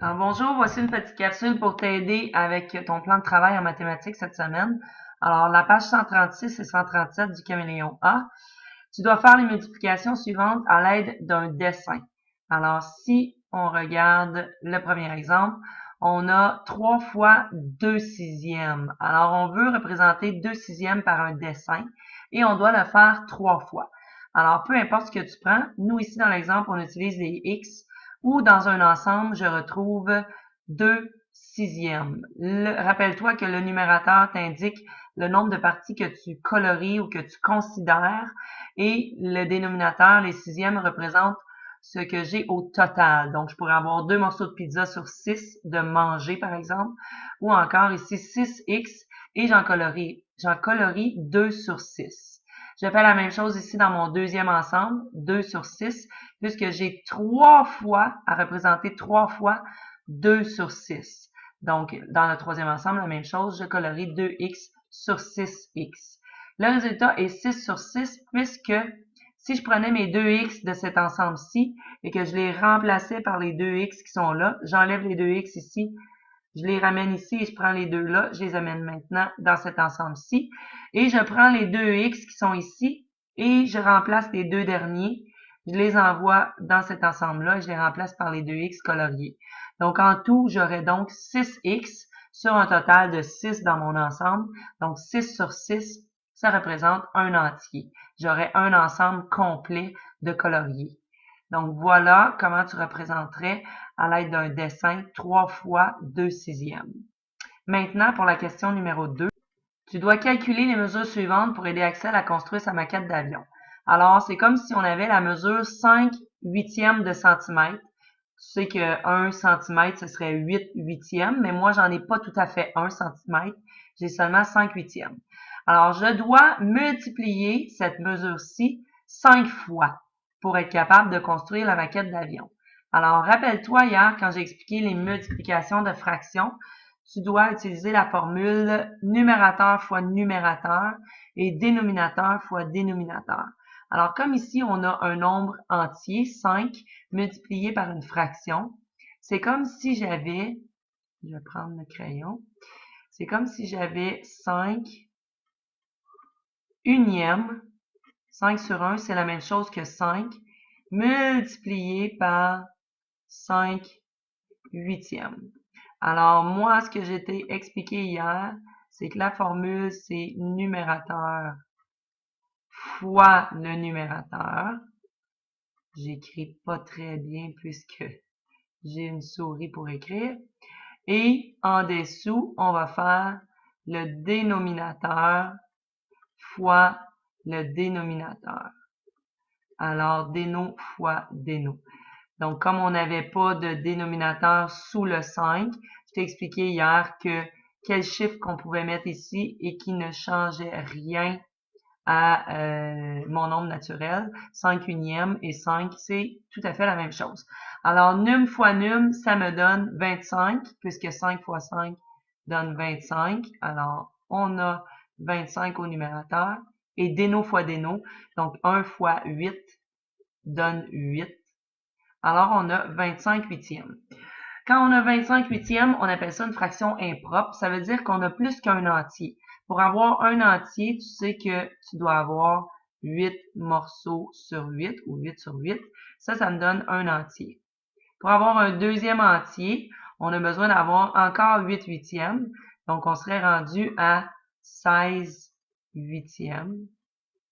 Alors, bonjour, voici une petite capsule pour t'aider avec ton plan de travail en mathématiques cette semaine. Alors, la page 136 et 137 du caméléon A, tu dois faire les multiplications suivantes à l'aide d'un dessin. Alors, si on regarde le premier exemple, on a 3 fois 2 sixièmes. Alors, on veut représenter 2 sixièmes par un dessin et on doit le faire 3 fois. Alors, peu importe ce que tu prends, nous ici dans l'exemple, on utilise les X ou dans un ensemble, je retrouve 2 sixièmes. Rappelle-toi que le numérateur t'indique le nombre de parties que tu colories ou que tu considères et le dénominateur, les sixièmes, représentent ce que j'ai au total. Donc, je pourrais avoir 2 morceaux de pizza sur 6 de manger, par exemple, ou encore ici 6x et j'en colorie 2 sur 6. Je fais la même chose ici dans mon deuxième ensemble, 2 sur 6, puisque j'ai 3 fois à représenter 3 fois 2 sur 6. Donc, dans le troisième ensemble, la même chose, je colorie 2x sur 6x. Le résultat est 6 sur 6 puisque si je prenais mes 2x de cet ensemble-ci et que je les remplaçais par les 2x qui sont là, j'enlève les 2x ici, je les ramène ici et je prends les deux là, je les amène maintenant dans cet ensemble-ci. Et je prends les 2x qui sont ici et je remplace les deux derniers. Je les envoie dans cet ensemble-là et je les remplace par les 2x coloriés. Donc, en tout, j'aurai donc 6x sur un total de 6 dans mon ensemble. Donc, 6 sur 6, ça représente un entier. J'aurai un ensemble complet de coloriés. Donc, voilà comment tu représenterais à l'aide d'un dessin 3 fois 2 sixièmes. Maintenant, pour la question numéro 2, tu dois calculer les mesures suivantes pour aider Axel à construire sa maquette d'avion. Alors, c'est comme si on avait la mesure 5 huitièmes de centimètre. Tu sais que 1 centimètre, ce serait 8 huitièmes, mais moi, j'en ai pas tout à fait 1 centimètre. J'ai seulement 5 huitièmes. Alors, je dois multiplier cette mesure-ci 5 fois pour être capable de construire la maquette d'avion. Alors, rappelle-toi hier, quand j'ai expliqué les multiplications de fractions, tu dois utiliser la formule numérateur fois numérateur et dénominateur fois dénominateur. Alors, comme ici, on a un nombre entier, 5, multiplié par une fraction, c'est comme si j'avais, je vais prendre le crayon, c'est comme si j'avais 5 unièmes, 5 sur 1, c'est la même chose que 5, multiplié par 5 huitièmes. Alors, moi, ce que j'ai été expliqué hier, c'est que la formule, c'est numérateur fois le numérateur. J'écris pas très bien puisque j'ai une souris pour écrire. Et en dessous, on va faire le dénominateur fois le dénominateur. Alors, déno fois déno. Donc, comme on n'avait pas de dénominateur sous le 5, je t'ai expliqué hier que quel chiffre qu'on pouvait mettre ici et qui ne changeait rien à mon nombre naturel. 5 unièmes et 5, c'est tout à fait la même chose. Alors, num fois num, ça me donne 25, puisque 5 fois 5 donne 25. Alors, on a 25 au numérateur. Et déno fois déno, donc 1 fois 8 donne 8. Alors, on a 25 huitièmes. Quand on a 25 huitièmes, on appelle ça une fraction impropre. Ça veut dire qu'on a plus qu'un entier. Pour avoir un entier, tu sais que tu dois avoir 8 morceaux sur 8 ou 8 sur 8. Ça me donne un entier. Pour avoir un deuxième entier, on a besoin d'avoir encore 8 huitièmes. Donc, on serait rendu à 16 huitièmes.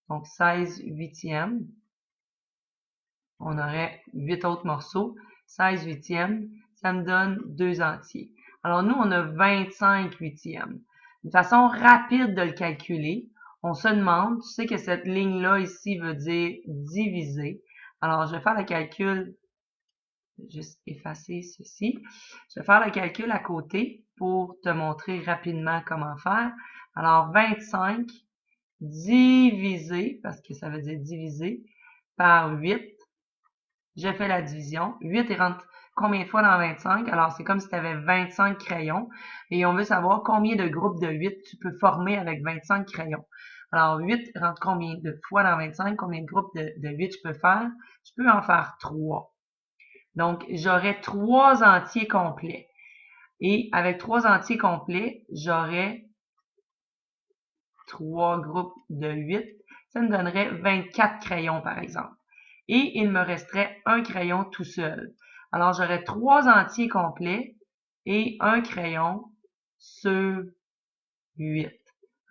Donc, 16 huitièmes. On aurait 8 autres morceaux. 16 huitièmes, ça me donne 2 entiers. Alors, nous, on a 25 huitièmes. Une façon rapide de le calculer, on se demande, tu sais que cette ligne-là ici veut dire diviser. Alors, je vais faire le calcul, juste effacer ceci. Je vais faire le calcul à côté pour te montrer rapidement comment faire. Alors, 25 divisé, parce que ça veut dire diviser, par 8. Je fais la division. 8 rentre combien de fois dans 25? Alors, c'est comme si tu avais 25 crayons et on veut savoir combien de groupes de 8 tu peux former avec 25 crayons. Alors, 8 rentre combien de fois dans 25? Combien de groupes de 8 je peux faire? Je peux en faire 3. Donc, j'aurais 3 entiers complets. Et avec 3 entiers complets, j'aurais 3 groupes de 8. Ça me donnerait 24 crayons, par exemple. Et il me resterait un crayon tout seul. Alors, j'aurais 3 entiers complets et un crayon sur 8.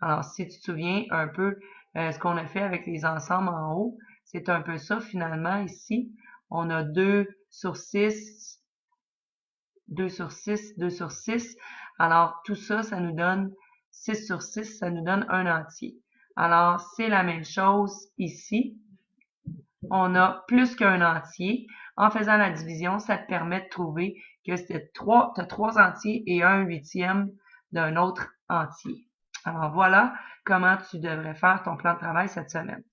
Alors, si tu te souviens un peu ce qu'on a fait avec les ensembles en haut, c'est un peu ça finalement ici. On a 2 sur 6, 2 sur 6, 2 sur 6. Alors, tout ça, ça nous donne 6 sur 6, ça nous donne un entier. Alors, c'est la même chose ici. On a plus qu'un entier. En faisant la division, ça te permet de trouver que tu as 3 entiers et un huitième d'un autre entier. Alors voilà comment tu devrais faire ton plan de travail cette semaine.